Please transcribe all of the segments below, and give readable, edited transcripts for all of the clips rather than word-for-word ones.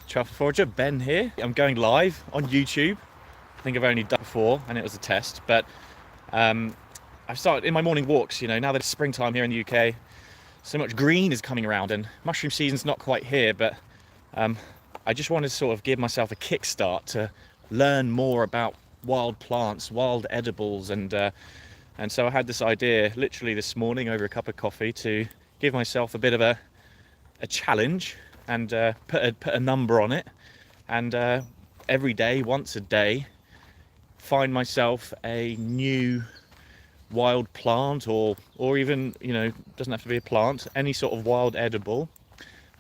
Truffle Forager, Ben here. I'm going live on YouTube. I think I've only done it before and it was a test, but I've started in my morning walks, now that it's springtime here in the UK, so much green is coming around and mushroom season's not quite here, but I just wanted to sort of give myself a kickstart to learn more about wild plants, wild edibles, and so I had this idea literally this morning over a cup of coffee to give myself a bit of a challenge and put a number on it, and every day, once a day, find myself a new wild plant, or even, doesn't have to be a plant, any sort of wild edible.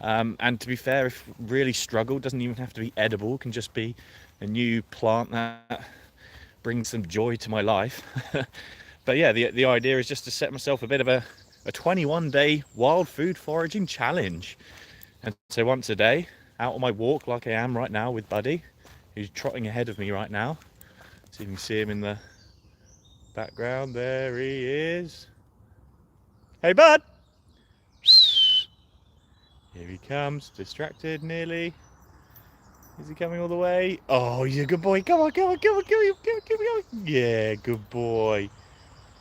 And to be fair, if really struggle, doesn't even have to be edible, can just be a new plant that brings some joy to my life. But yeah, the idea is just to set myself a bit of a 21-day wild food foraging challenge. And so once a day, out on my walk like I am right now with Buddy, who's trotting ahead of me right now. So you can see him in the background. There he is. Hey, Bud! Here he comes, distracted nearly. Is he coming all the way? Oh, he's a good boy. Come on. Yeah, good boy.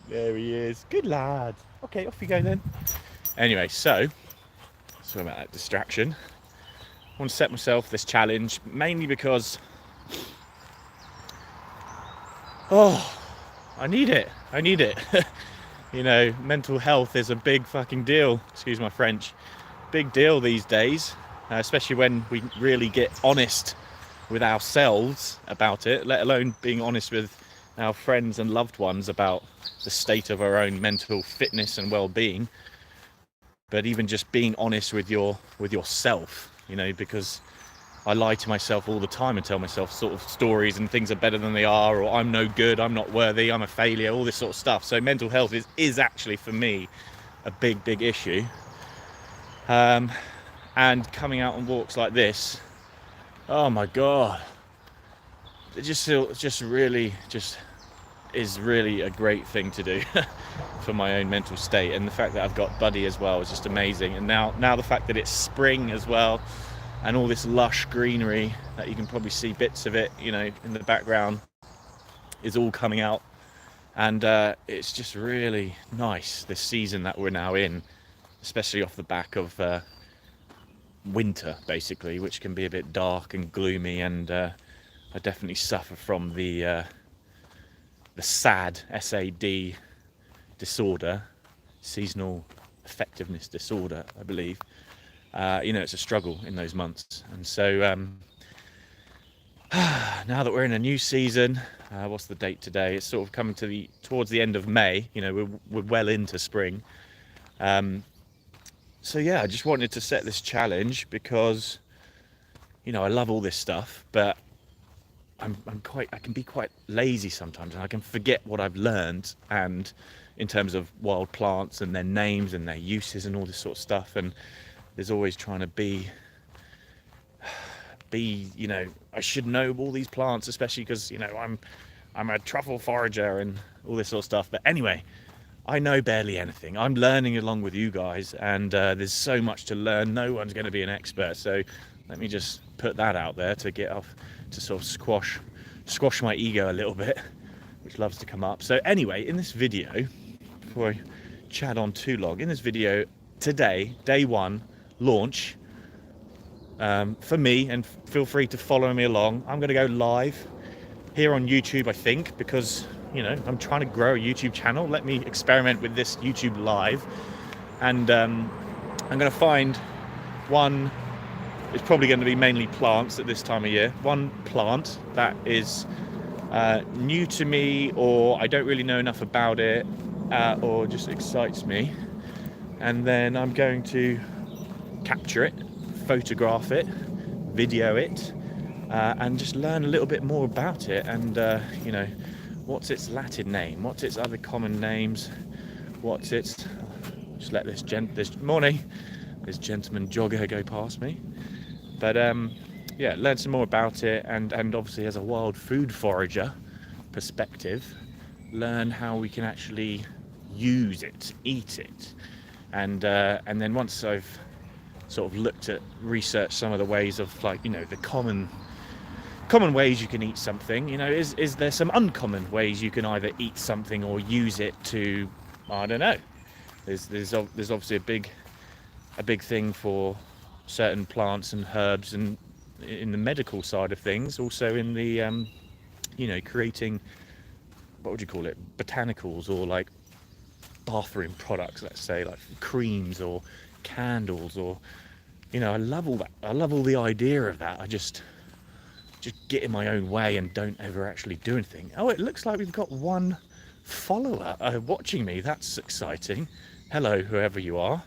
There he is. Good lad. Okay, off you go then. Anyway, sorry about that distraction. I want to set myself this challenge mainly because I need it. Mental health is a big fucking deal, excuse my French, big deal these days, especially when we really get honest with ourselves about it, let alone being honest with our friends and loved ones about the state of our own mental fitness and well-being. But even just being honest with yourself, because I lie to myself all the time and tell myself sort of stories and things are better than they are, or I'm no good, I'm not worthy, I'm a failure, all this sort of stuff. So mental health is actually for me a big issue. And coming out on walks like this, oh my god, it just is really a great thing to do for my own mental state. And the fact that I've got Buddy as well is just amazing. And now the fact that it's spring as well, and all this lush greenery that you can probably see bits of it, in the background, is all coming out. And it's just really nice, this season that we're now in, especially off the back of winter, basically, which can be a bit dark and gloomy. And I definitely suffer from the SAD, S-A-D disorder, seasonal affectiveness disorder, I believe. It's a struggle in those months. And so now that we're in a new season, what's the date today? It's sort of coming towards the end of May. We're well into spring. So yeah, I just wanted to set this challenge because, I love all this stuff, but I can be quite lazy sometimes, and I can forget what I've learned, and in terms of wild plants and their names and their uses and all this sort of stuff. And there's always trying to be, I should know all these plants, especially because, I'm a truffle forager and all this sort of stuff. But anyway, I know barely anything. I'm learning along with you guys, and there's so much to learn. No one's going to be an expert. So let me just put that out there to get off, to sort of squash my ego a little bit, which loves to come up. So anyway, in this video, before I chat on too long, in this video today, day one, launch, for me, and feel free to follow me along. I'm going to go live here on YouTube, I think, because I'm trying to grow a YouTube channel. Let me experiment with this YouTube live, and I'm going to find one. It's probably going to be mainly plants at this time of year. One plant that is new to me, or I don't really know enough about it, or just excites me, and then I'm going to capture it, photograph it, video it, and just learn a little bit more about it. And what's its Latin name, what's its other common names, just let this gentleman jogger go past me. But learn some more about it, and obviously as a wild food forager perspective, learn how we can actually use it, eat it, and then once I've sort of researched some of the ways of, like, you know, the common ways you can eat something. You know, is there some uncommon ways you can either eat something or use it to, I don't know. There's obviously a big thing for certain plants and herbs, and in the medical side of things, also in the you know, creating, what would you call it, botanicals, or like bathroom products, let's say, like creams or candles, or, you know, I love all that. I love all the idea of that. I just get in my own way and don't ever actually do anything. Oh, it looks like we've got one follower watching me. That's exciting. Hello, whoever you are.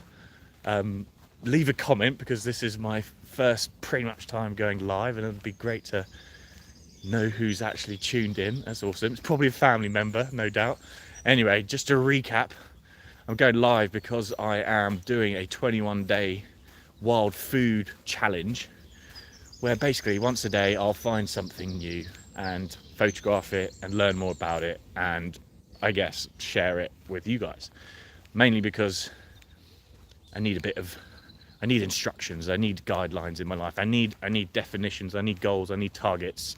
Leave a comment, because this is my first pretty much time going live, and it'd be great to know who's actually tuned in. That's awesome. It's probably a family member, no doubt. Anyway, just to recap, I'm going live because I am doing a 21-day wild food challenge, where basically once a day I'll find something new and photograph it and learn more about it, and I guess share it with you guys. Mainly because I need instructions, I need guidelines in my life, I need definitions, I need goals, I need targets.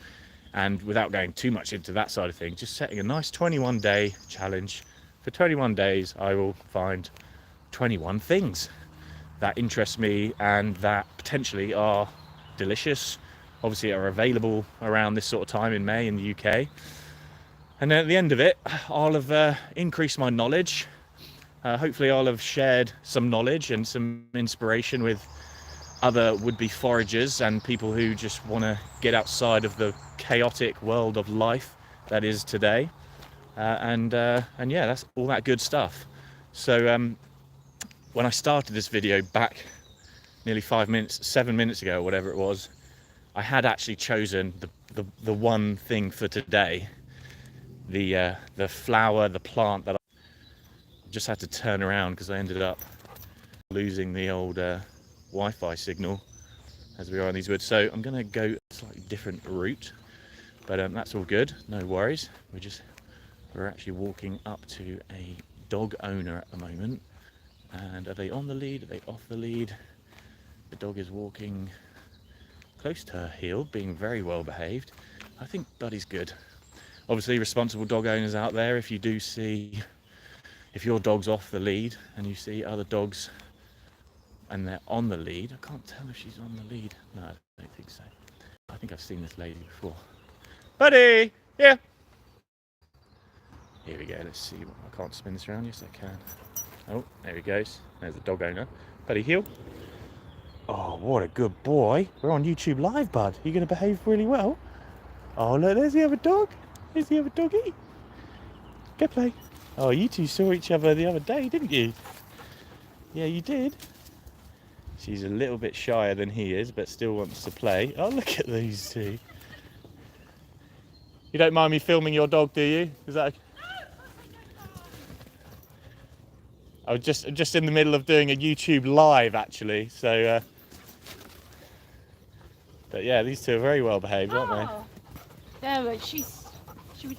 And without going too much into that side of things, just setting a nice 21-day challenge. For 21 days, I will find 21 things that interest me and that potentially are delicious, obviously are available around this sort of time in May in the UK. And then at the end of it, I'll have increased my knowledge. Hopefully I'll have shared some knowledge and some inspiration with other would-be foragers and people who just want to get outside of the chaotic world of life that is today. And yeah, that's all that good stuff. So when I started this video back nearly 7 minutes ago, or whatever it was, I had actually chosen the one thing for today, the flower, the plant that I just had to turn around because I ended up losing the old Wi-Fi signal as we are in these woods. So I'm going to go a slightly different route, but that's all good, no worries. We're actually walking up to a dog owner at the moment. And are they on the lead? Are they off the lead? The dog is walking close to her heel, being very well behaved. I think Buddy's good. Obviously, responsible dog owners out there, if your dog's off the lead and you see other dogs and they're on the lead, I can't tell if she's on the lead. No, I don't think so. I think I've seen this lady before. Buddy! Yeah! Here we go, let's see. I can't spin this around. Yes, I can. Oh, there he goes. There's the dog owner. Buddy, heel. Oh, what a good boy. We're on YouTube Live, bud. You're going to behave really well. Oh, look, there's the other dog. There's the other doggy. Go play. Oh, you two saw each other the other day, didn't you? Yeah, you did. She's a little bit shyer than he is, but still wants to play. Oh, look at these two. You don't mind me filming your dog, do you? Is that... I was just in the middle of doing a YouTube Live, actually. So, but yeah, these two are very well behaved, aren't they? No, she was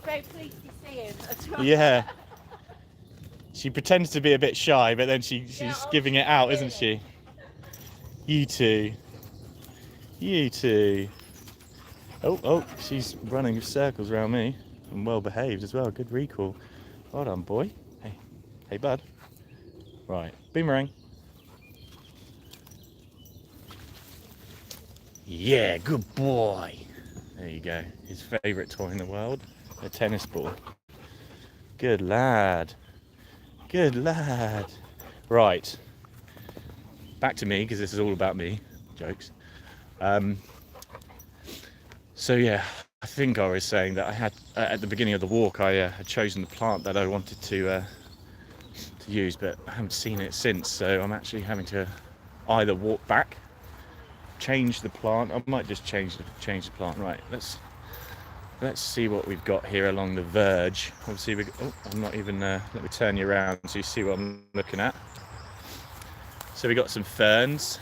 very pleased to see him as well. Yeah. She pretends to be a bit shy, but then she's giving it out, isn't she? You two. Oh, she's running circles around me, and well behaved as well. Good recall. Well done, boy. Hey, bud. Right, boomerang. Yeah, good boy. There you go. His favourite toy in the world, a tennis ball. Good lad. Right. Back to me, because this is all about me. Jokes. So yeah, I think I was saying that I had, at the beginning of the walk, I had chosen the plant that I wanted to use, but I haven't seen it since, so I'm actually having to either walk back, change the plant. I might just change the plant. Right, let's see what we've got here along the verge. Obviously, I'm not even, let me turn you around so you see what I'm looking at. So we got some ferns.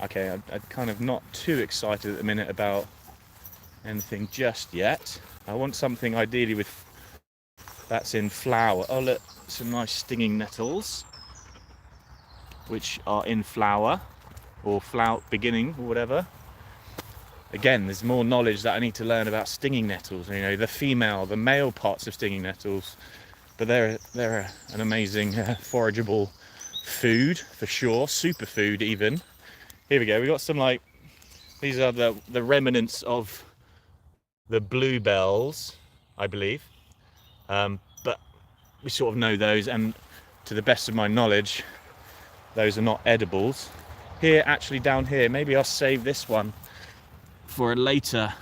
Okay, I'm kind of not too excited at the minute about anything just yet. I want something ideally that's in flower. Oh look, some nice stinging nettles. which are in flower or flower beginning or whatever. Again, there's more knowledge that I need to learn about stinging nettles. You know, the male parts of stinging nettles, but they're an amazing forageable food for sure, superfood even. Here we go. We got some these are the remnants of the bluebells, I believe. But we sort of know those, and to the best of my knowledge, those are not edibles. Here, actually down here, maybe I'll save this one for a later,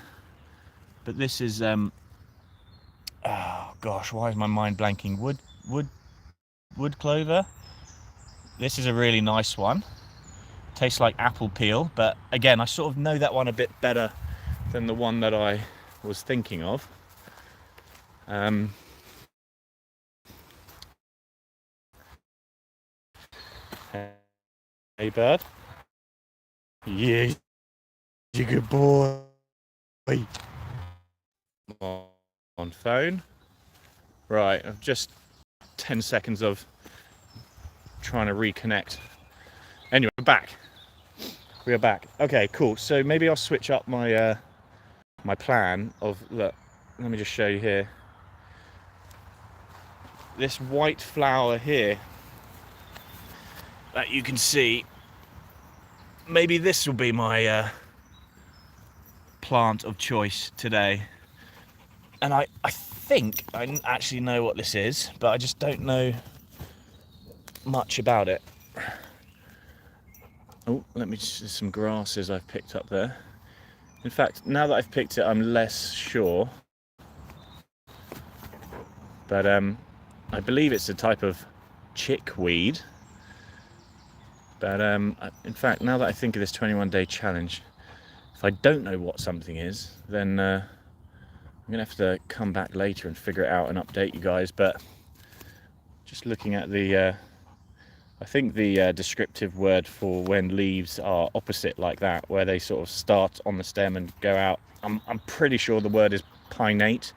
but this is oh gosh, why is my mind blanking? Wood clover. This is a really nice one. Tastes like apple peel, but again, I sort of know that one a bit better than the one that I was thinking of. Hey bird. Yeah, you good boy. On phone. Right, I've just 10 seconds of trying to reconnect. Anyway, we're back. We are back. Okay, cool. So maybe I'll switch up my my plan of, look, let me just show you here. This white flower here that you can see, maybe this will be my plant of choice today. And I think I actually know what this is, but I just don't know much about it. Oh, there's some grasses I've picked up there. In fact, now that I've picked it, I'm less sure. But I believe it's a type of chickweed. But in fact, now that I think of this 21-day challenge, if I don't know what something is, then I'm going to have to come back later and figure it out and update you guys. But just looking at the, I think the descriptive word for when leaves are opposite like that, where they sort of start on the stem and go out. I'm pretty sure the word is pinnate.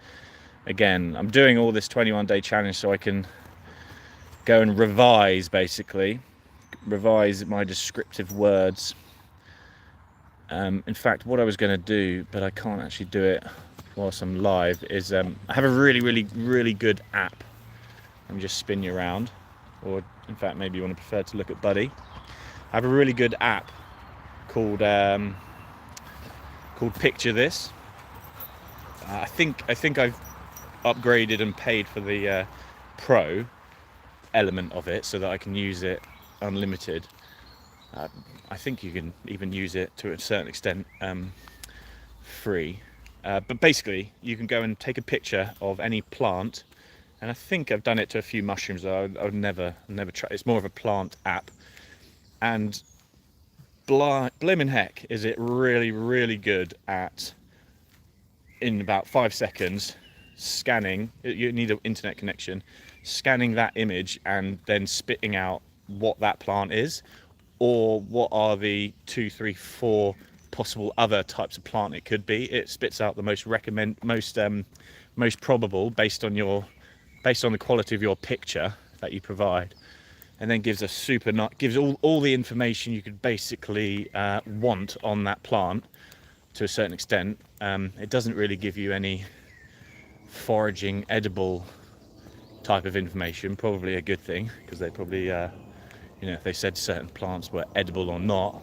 Again, I'm doing all this 21-day challenge so I can go and revise my descriptive words. In fact, what I was going to do, but I can't actually do it whilst I'm live, is I have a really good app. Let me just spin you around, or in fact maybe you want to prefer to look at Buddy. I have a really good app called Picture This. I think I've upgraded and paid for the pro element of it so that I can use it unlimited. I think you can even use it to a certain extent free. But basically, you can go and take a picture of any plant, and I think I've done it to a few mushrooms. I would never try. It's more of a plant app, and blimmin' heck, is it really good at, in about 5 seconds, scanning. You need an internet connection, scanning that image and then spitting out what that plant is, or what are the 2, 3, 4 possible other types of plant it could be. It spits out the most probable based on the quality of your picture that you provide, and then gives all the information you could basically want on that plant to a certain extent. It doesn't really give you any foraging edible type of information, probably a good thing, because they probably if they said certain plants were edible or not,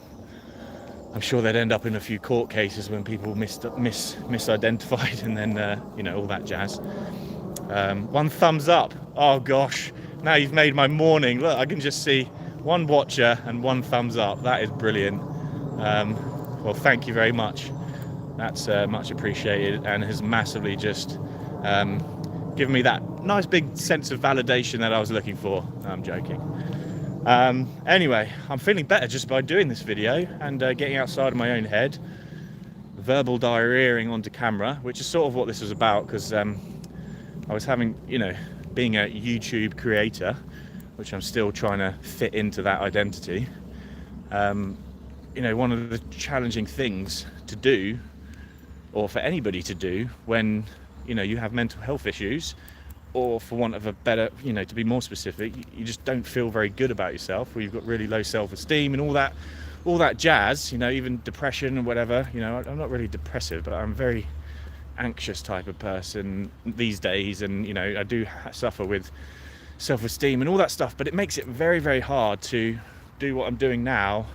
I'm sure they'd end up in a few court cases when people misidentified and then all that jazz. 1 thumbs up. Oh gosh, now you've made my morning. Look, I can just see 1 watcher and 1 thumbs up. That is brilliant. Well, thank you very much. That's much appreciated, and has massively just given me that nice big sense of validation that I was looking for. No, I'm joking. Anyway, I'm feeling better just by doing this video and getting outside of my own head, verbal diarrheaing onto camera, which is sort of what this was about, because I was having, being a YouTube creator, which I'm still trying to fit into that identity. One of the challenging things to do, or for anybody to do, when you have mental health issues, or for want of a better, to be more specific, you just don't feel very good about yourself, or you've got really low self-esteem and all that jazz, even depression or whatever. I'm not really depressive, but I'm a very anxious type of person these days, and I do suffer with self-esteem and all that stuff, but it makes it very, very hard to do what I'm doing now,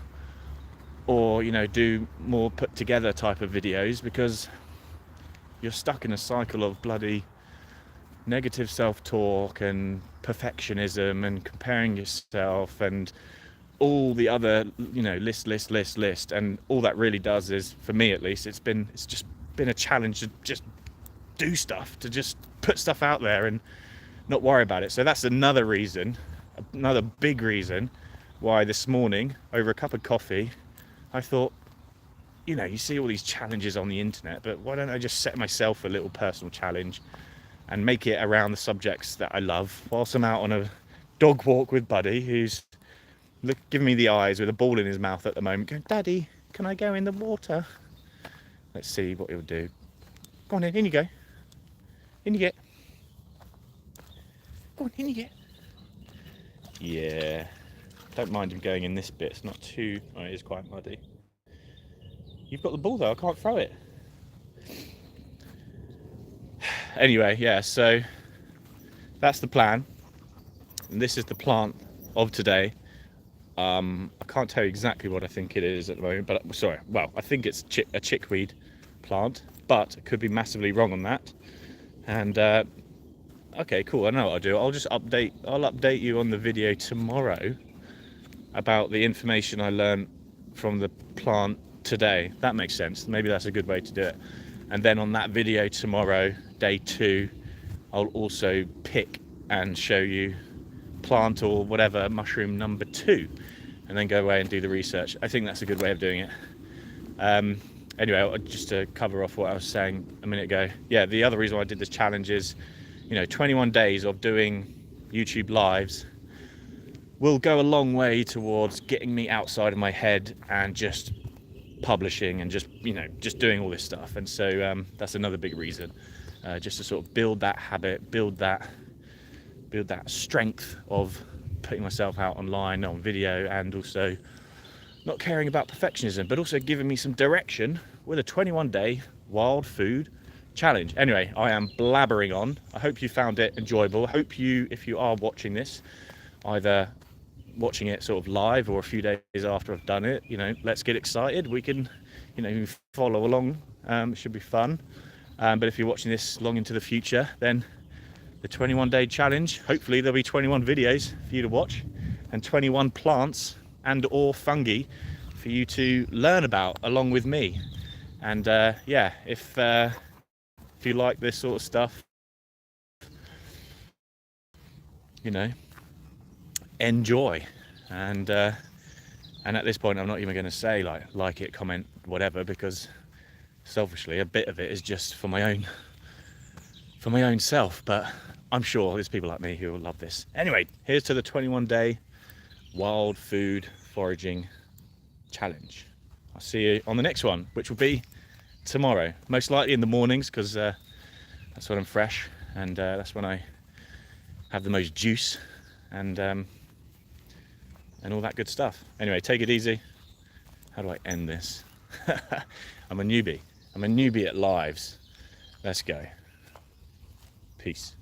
or do more put together type of videos, because you're stuck in a cycle of bloody negative self-talk and perfectionism and comparing yourself and all the other list, and all that really does is, for me at least, it's just been a challenge to just do stuff, to just put stuff out there and not worry about it. So that's another big reason why this morning, over a cup of coffee, I thought, you see all these challenges on the internet, but why don't I just set myself a little personal challenge and make it around the subjects that I love, whilst I'm out on a dog walk with Buddy, who's giving me the eyes with a ball in his mouth at the moment, going, "Daddy, can I go in the water?" Let's see what he'll do. Go on in you go. In you get. Go on, in you get. Yeah. Don't mind him going in this bit, it's not too... Oh, it is quite muddy. You've got the ball though, I can't throw it. Anyway, yeah, so that's the plan. And this is the plant of today. I can't tell you exactly what I think it is at the moment, but I think it's a chickweed plant, but I could be massively wrong on that. And okay, cool, I know what I'll do. I'll update you on the video tomorrow about the information I learned from the plant today. That makes sense. Maybe that's a good way to do it. And then on that video tomorrow, day 2, I'll also pick and show you plant or whatever mushroom number 2, and then go away and do the research. I think that's a good way of doing it. Anyway, just to cover off what I was saying a minute ago, yeah, the other reason why I did this challenge is, 21 days of doing YouTube lives will go a long way towards getting me outside of my head and just publishing and just doing all this stuff. And so that's another big reason, just to sort of build that habit, build that strength of putting myself out online on video, and also not caring about perfectionism, but also giving me some direction with a 21-day wild food challenge. Anyway, I am blabbering on. I hope you found it enjoyable. I hope you, if you are watching this, either watching it sort of live or a few days after I've done it, let's get excited. We can, follow along. It should be fun. But if you're watching this long into the future, then the 21-day challenge, hopefully there'll be 21 videos for you to watch, and 21 plants and or fungi for you to learn about along with me. And yeah, if you like this sort of stuff, enjoy. And at this point, I'm not even going to say like it, comment, whatever, because selfishly a bit of it is just for my own self. But I'm sure there's people like me who will love this. Anyway, here's to the 21-day wild food foraging challenge. I'll see you on the next one, which will be tomorrow, most likely in the mornings, because that's when I'm fresh, and that's when I have the most juice and all that good stuff. Anyway, take it easy. How do I end this? I'm a newbie at lives. Let's go. Peace.